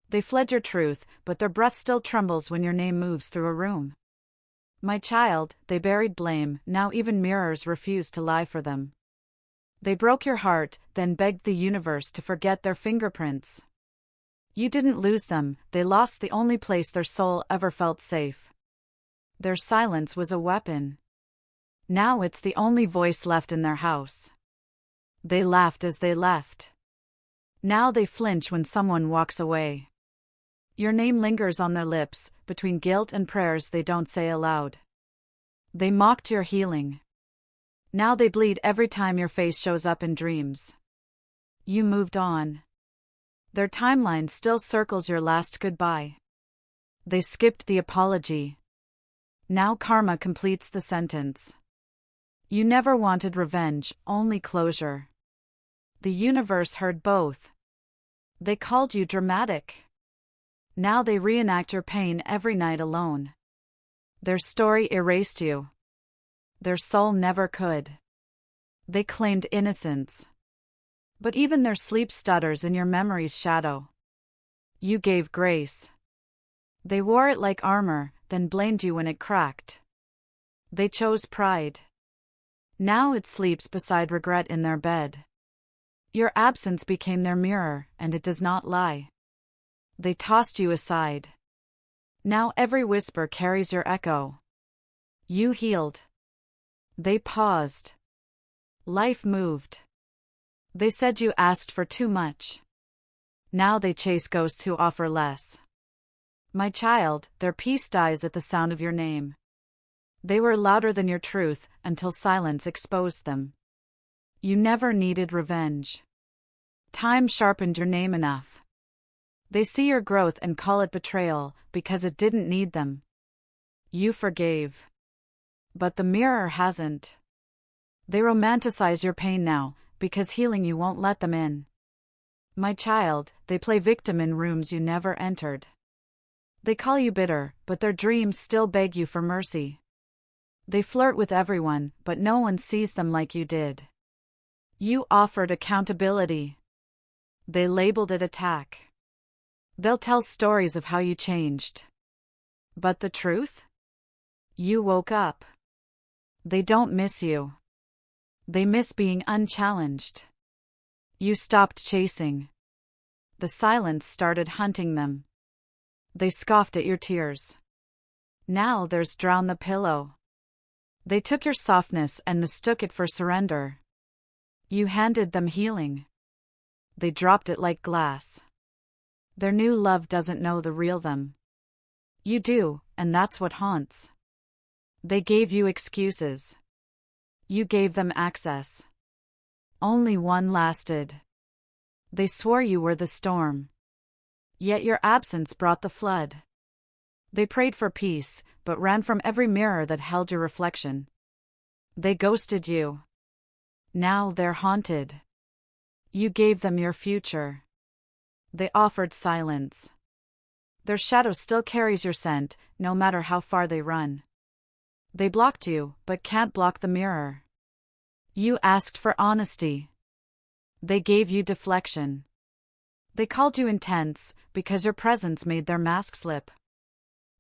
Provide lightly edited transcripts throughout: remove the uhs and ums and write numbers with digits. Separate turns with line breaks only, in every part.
They fled your truth, but their breath still trembles when your name moves through a room. My child, they buried blame, now even mirrors refuse to lie for them. They broke your heart, then begged the universe to forget their fingerprints. You didn't lose them, they lost the only place their soul ever felt safe. Their silence was a weapon. Now it's the only voice left in their house. They laughed as they left. Now they flinch when someone walks away. Your name lingers on their lips, between guilt and prayers they don't say aloud. They mocked your healing. Now they bleed every time your face shows up in dreams. You moved on. Their timeline still circles your last goodbye. They skipped the apology. Now karma completes the sentence. You never wanted revenge, only closure. The universe heard both. They called you dramatic. Now they reenact your pain every night alone. Their story erased you. Their soul never could. They claimed innocence. But even their sleep stutters in your memory's shadow. You gave grace. They wore it like armor, then blamed you when it cracked. They chose pride. Now it sleeps beside regret in their bed. Your absence became their mirror, and it does not lie. They tossed you aside. Now every whisper carries your echo. You healed. They paused. Life moved. They said you asked for too much. Now they chase ghosts who offer less. My child, their peace dies at the sound of your name. They were louder than your truth, until silence exposed them. You never needed revenge. Time sharpened your name enough. They see your growth and call it betrayal, because it didn't need them. You forgave. But the mirror hasn't. They romanticize your pain now, because healing you won't let them in. My child, they play victim in rooms you never entered. They call you bitter, but their dreams still beg you for mercy. They flirt with everyone, but no one sees them like you did. You offered accountability. They labeled it attack. They'll tell stories of how you changed. But the truth? You woke up. They don't miss you. They miss being unchallenged. You stopped chasing. The silence started hunting them. They scoffed at your tears. Now there's drown the pillow. They took your softness and mistook it for surrender. You handed them healing. They dropped it like glass. Their new love doesn't know the real them. You do, and that's what haunts. They gave you excuses. You gave them access. Only one lasted. They swore you were the storm. Yet your absence brought the flood. They prayed for peace, but ran from every mirror that held your reflection. They ghosted you. Now they're haunted. You gave them your future. They offered silence. Their shadow still carries your scent, no matter how far they run. They blocked you, but can't block the mirror. You asked for honesty. They gave you deflection. They called you intense, because your presence made their mask slip.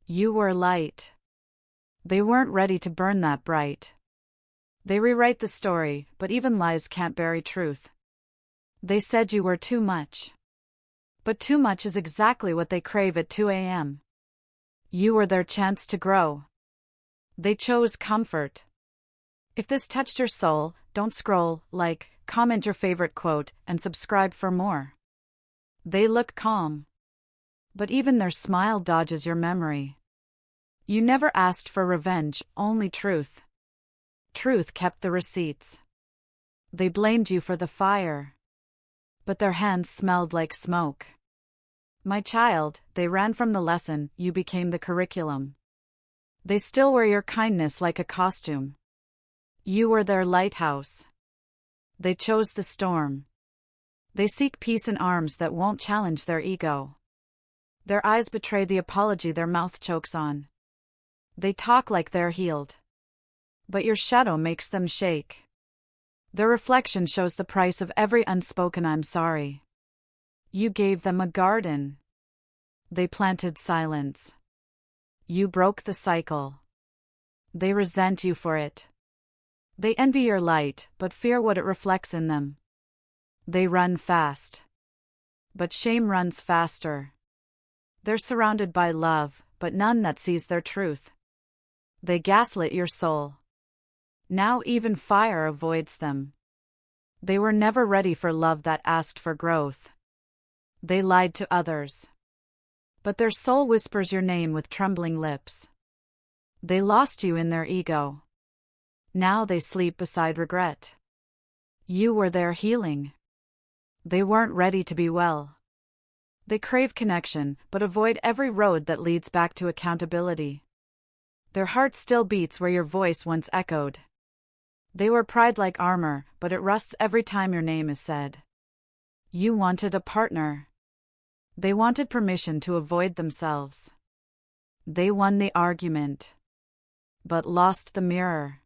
You were light. They weren't ready to burn that bright. They rewrite the story, but even lies can't bury truth. They said you were too much. But too much is exactly what they crave at 2 a.m. You were their chance to grow. They chose comfort. If this touched your soul, don't scroll, like, comment your favorite quote, and subscribe for more. They look calm. But even their smile dodges your memory. You never asked for revenge, only truth. Truth kept the receipts. They blamed you for the fire. But their hands smelled like smoke. My child, they ran from the lesson, you became the curriculum. They still wear your kindness like a costume. You were their lighthouse. They chose the storm. They seek peace in arms that won't challenge their ego. Their eyes betray the apology their mouth chokes on. They talk like they're healed. But your shadow makes them shake. Their reflection shows the price of every unspoken I'm sorry. You gave them a garden. They planted silence. You broke the cycle. They resent you for it. They envy your light, but fear what it reflects in them. They run fast. But shame runs faster. They're surrounded by love, but none that sees their truth. They gaslit your soul. Now even fire avoids them. They were never ready for love that asked for growth. They lied to others. But their soul whispers your name with trembling lips. They lost you in their ego. Now they sleep beside regret. You were their healing. They weren't ready to be well. They crave connection, but avoid every road that leads back to accountability. Their heart still beats where your voice once echoed. They wear pride like armor, but it rusts every time your name is said. You wanted a partner. They wanted permission to avoid themselves. They won the argument, but lost the mirror.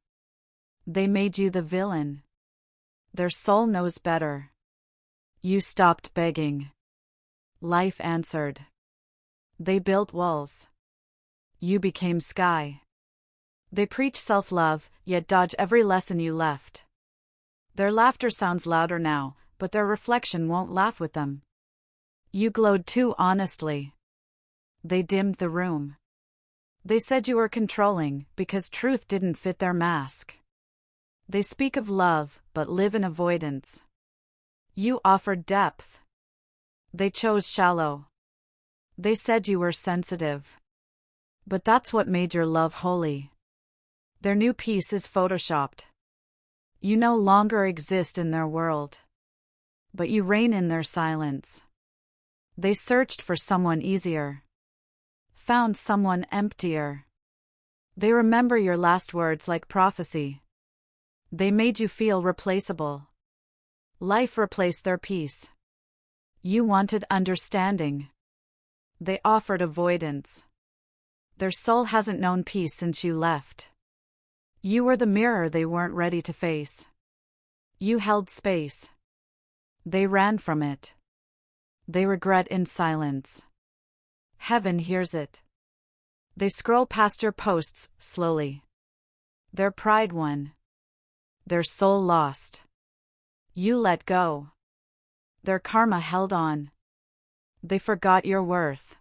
They made you the villain. Their soul knows better. You stopped begging. Life answered. They built walls. You became sky. They preach self-love, yet dodge every lesson you left. Their laughter sounds louder now, but their reflection won't laugh with them. You glowed too honestly. They dimmed the room. They said you were controlling, because truth didn't fit their mask. They speak of love, but live in avoidance. You offered depth. They chose shallow. They said you were sensitive. But that's what made your love holy. Their new piece is photoshopped. You no longer exist in their world. But you reign in their silence. They searched for someone easier. Found someone emptier. They remember your last words like prophecy. They made you feel replaceable. Life replaced their peace. You wanted understanding. They offered avoidance. Their soul hasn't known peace since you left. You were the mirror they weren't ready to face. You held space. They ran from it. They regret in silence. Heaven hears it. They scroll past your posts, slowly. Their pride won. Their soul lost. You let go. Their karma held on. They forgot your worth.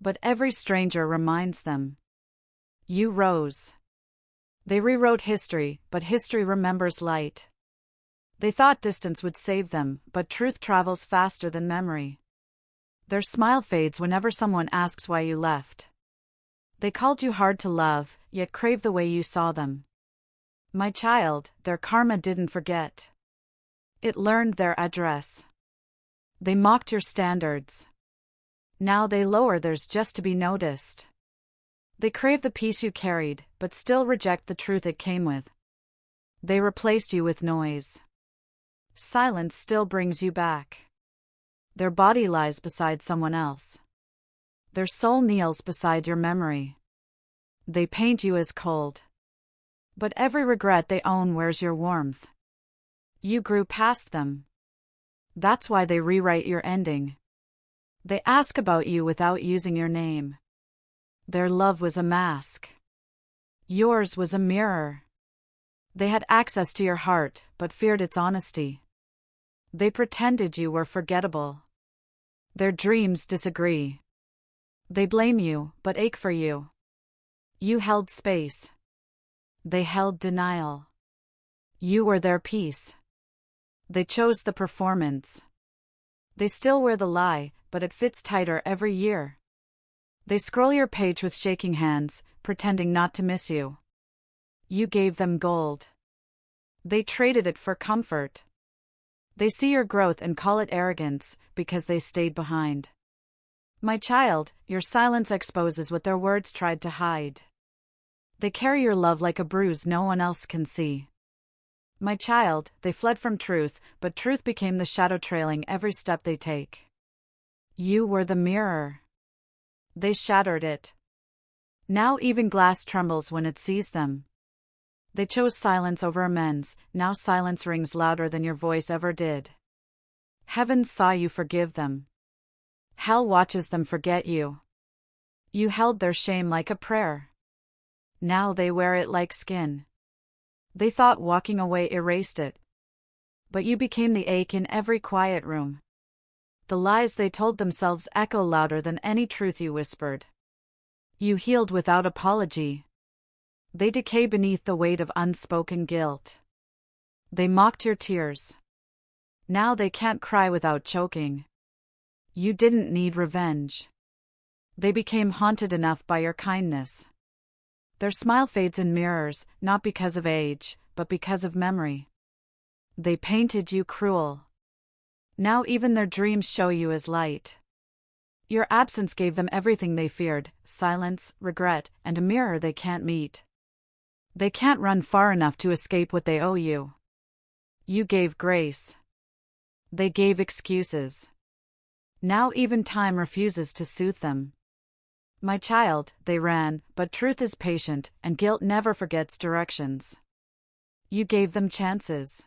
But every stranger reminds them. You rose. They rewrote history, but history remembers light. They thought distance would save them, but truth travels faster than memory. Their smile fades whenever someone asks why you left. They called you hard to love, yet crave the way you saw them. My child, their karma didn't forget. It learned their address. They mocked your standards. Now they lower theirs just to be noticed. They crave the peace you carried, but still reject the truth it came with. They replaced you with noise. Silence still brings you back. Their body lies beside someone else. Their soul kneels beside your memory. They paint you as cold. But every regret they own wears your warmth. You grew past them. That's why they rewrite your ending. They ask about you without using your name. Their love was a mask. Yours was a mirror. They had access to your heart, but feared its honesty. They pretended you were forgettable. Their dreams disagree. They blame you, but ache for you. You held space. They held denial. You were their peace. They chose the performance. They still wear the lie, but it fits tighter every year. They scroll your page with shaking hands, pretending not to miss you. You gave them gold. They traded it for comfort. They see your growth and call it arrogance, because they stayed behind. My child, your silence exposes what their words tried to hide. They carry your love like a bruise no one else can see. My child, they fled from truth, but truth became the shadow trailing every step they take. You were the mirror. They shattered it. Now even glass trembles when it sees them. They chose silence over amends, now silence rings louder than your voice ever did. Heaven saw you forgive them. Hell watches them forget you. You held their shame like a prayer. Now they wear it like skin. They thought walking away erased it. But you became the ache in every quiet room. The lies they told themselves echo louder than any truth you whispered. You healed without apology. They decay beneath the weight of unspoken guilt. They mocked your tears. Now they can't cry without choking. You didn't need revenge. They became haunted enough by your kindness. Their smile fades in mirrors, not because of age, but because of memory. They painted you cruel. Now even their dreams show you as light. Your absence gave them everything they feared: silence, regret, and a mirror they can't meet. They can't run far enough to escape what they owe you. You gave grace. They gave excuses. Now even time refuses to soothe them. My child, they ran, but truth is patient, and guilt never forgets directions. You gave them chances.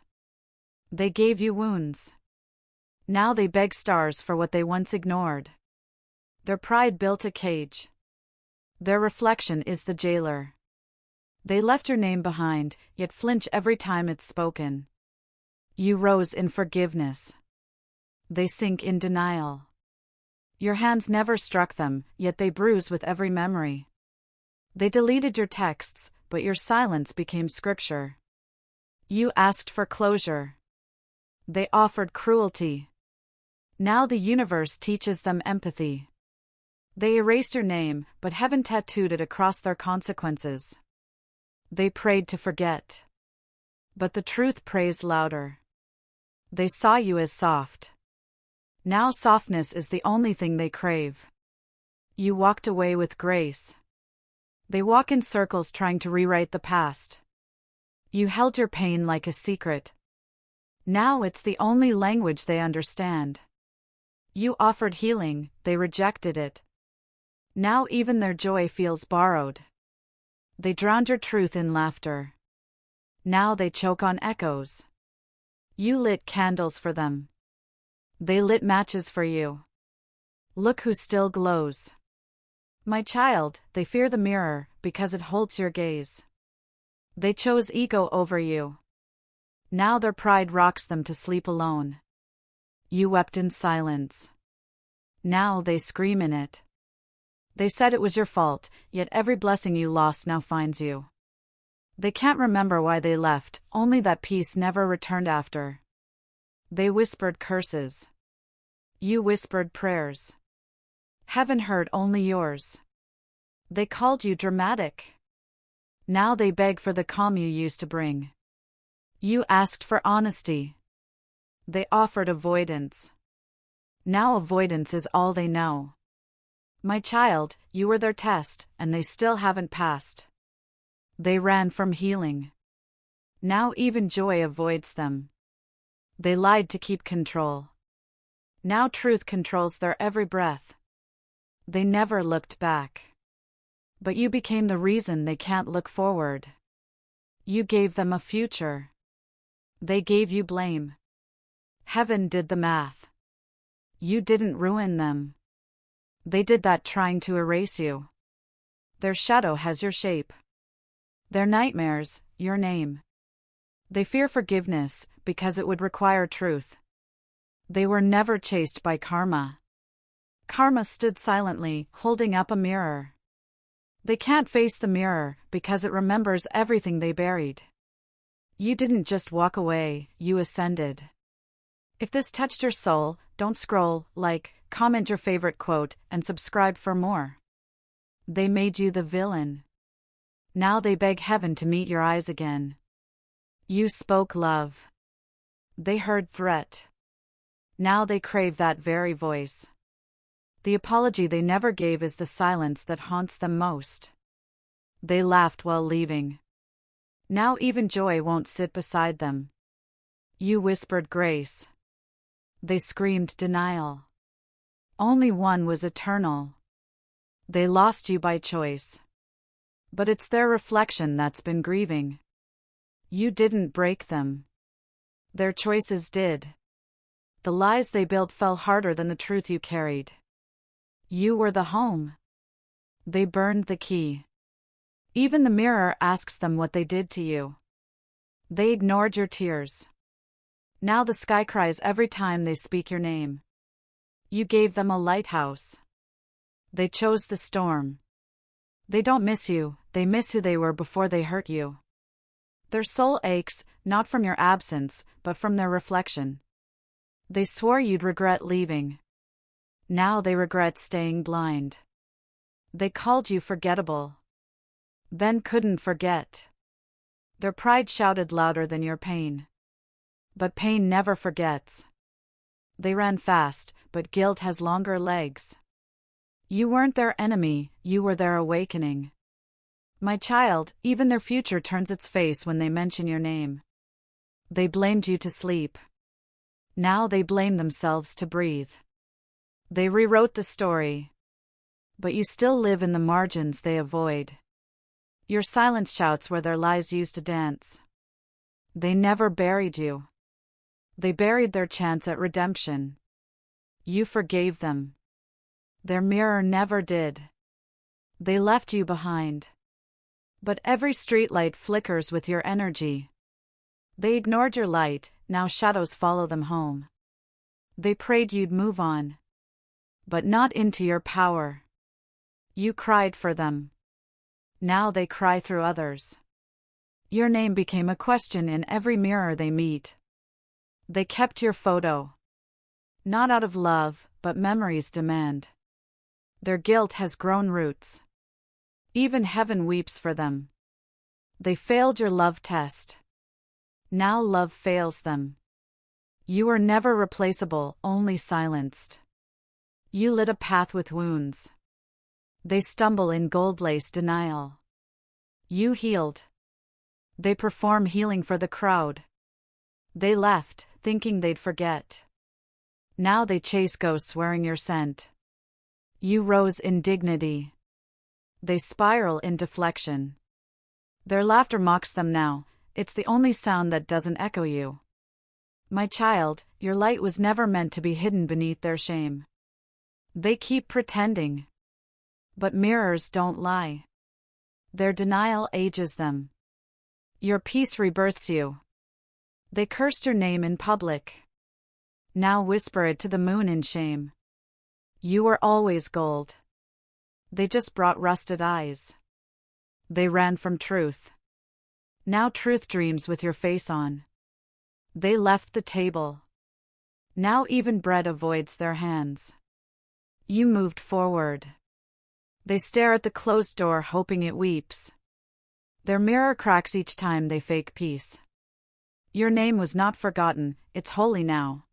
They gave you wounds. Now they beg stars for what they once ignored. Their pride built a cage. Their reflection is the jailer. They left your name behind, yet flinch every time it's spoken. You rose in forgiveness. They sink in denial. Your hands never struck them, yet they bruise with every memory. They deleted your texts, but your silence became scripture. You asked for closure. They offered cruelty. Now the universe teaches them empathy. They erased your name, but heaven tattooed it across their consequences. They prayed to forget. But the truth prays louder. They saw you as soft. Now softness is the only thing they crave. You walked away with grace. They walk in circles trying to rewrite the past. You held your pain like a secret. Now it's the only language they understand. You offered healing, they rejected it. Now even their joy feels borrowed. They drowned your truth in laughter. Now they choke on echoes. You lit candles for them. They lit matches for you. Look who still glows. My child, they fear the mirror, because it holds your gaze. They chose ego over you. Now their pride rocks them to sleep alone. You wept in silence. Now they scream in it. They said it was your fault, yet every blessing you lost now finds you. They can't remember why they left, only that peace never returned after. They whispered curses. You whispered prayers. Heaven heard only yours. They called you dramatic. Now they beg for the calm you used to bring. You asked for honesty. They offered avoidance. Now avoidance is all they know. My child, you were their test, and they still haven't passed. They ran from healing. Now even joy avoids them. They lied to keep control. Now truth controls their every breath. They never looked back. But you became the reason they can't look forward. You gave them a future. They gave you blame. Heaven did the math. You didn't ruin them. They did that trying to erase you. Their shadow has your shape. Their nightmares, your name. They fear forgiveness, because it would require truth. They were never chased by karma. Karma stood silently, holding up a mirror. They can't face the mirror, because it remembers everything they buried. You didn't just walk away, you ascended. If this touched your soul, don't scroll, like, comment your favorite quote, and subscribe for more. They made you the villain. Now they beg heaven to meet your eyes again. You spoke love. They heard threat. Now they crave that very voice. The apology they never gave is the silence that haunts them most. They laughed while leaving. Now even joy won't sit beside them. You whispered grace. They screamed denial. Only one was eternal. They lost you by choice. But it's their reflection that's been grieving. You didn't break them. Their choices did. The lies they built fell harder than the truth you carried. You were the home. They burned the key. Even the mirror asks them what they did to you. They ignored your tears. Now the sky cries every time they speak your name. You gave them a lighthouse. They chose the storm. They don't miss you, they miss who they were before they hurt you. Their soul aches, not from your absence, but from their reflection. They swore you'd regret leaving. Now they regret staying blind. They called you forgettable. Then couldn't forget. Their pride shouted louder than your pain. But pain never forgets. They ran fast, but guilt has longer legs. You weren't their enemy, you were their awakening. My child, even their future turns its face when they mention your name. They blamed you to sleep. Now they blame themselves to breathe. They rewrote the story. But you still live in the margins they avoid. Your silence shouts where their lies used to dance. They never buried you. They buried their chance at redemption. You forgave them. Their mirror never did. They left you behind. But every streetlight flickers with your energy. They ignored your light, now shadows follow them home. They prayed you'd move on. But not into your power. You cried for them. Now they cry through others. Your name became a question in every mirror they meet. They kept your photo. Not out of love, but memories demand. Their guilt has grown roots. Even heaven weeps for them. They failed your love test. Now love fails them. You were never replaceable, only silenced. You lit a path with wounds. They stumble in gold-laced denial. You healed. They perform healing for the crowd. They left, thinking they'd forget. Now they chase ghosts wearing your scent. You rose in dignity. They spiral in deflection. Their laughter mocks them now, it's the only sound that doesn't echo you. My child, your light was never meant to be hidden beneath their shame. They keep pretending. But mirrors don't lie. Their denial ages them. Your peace rebirths you. They cursed your name in public. Now whisper it to the moon in shame. You were always gold. They just brought rusted eyes. They ran from truth. Now truth dreams with your face on. They left the table. Now even bread avoids their hands. You moved forward. They stare at the closed door hoping it weeps. Their mirror cracks each time they fake peace. Your name was not forgotten, it's holy now.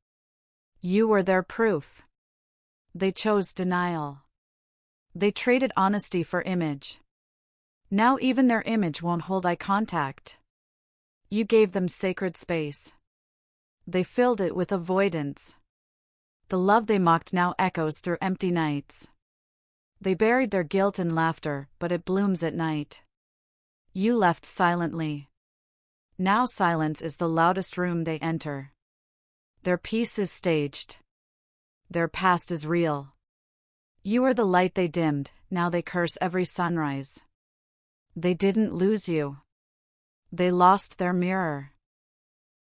You were their proof. They chose denial. They traded honesty for image. Now even their image won't hold eye contact. You gave them sacred space. They filled it with avoidance. The love they mocked now echoes through empty nights. They buried their guilt in laughter, but it blooms at night. You left silently. Now silence is the loudest room they enter. Their peace is staged. Their past is real. You are the light they dimmed, now they curse every sunrise. They didn't lose you. They lost their mirror.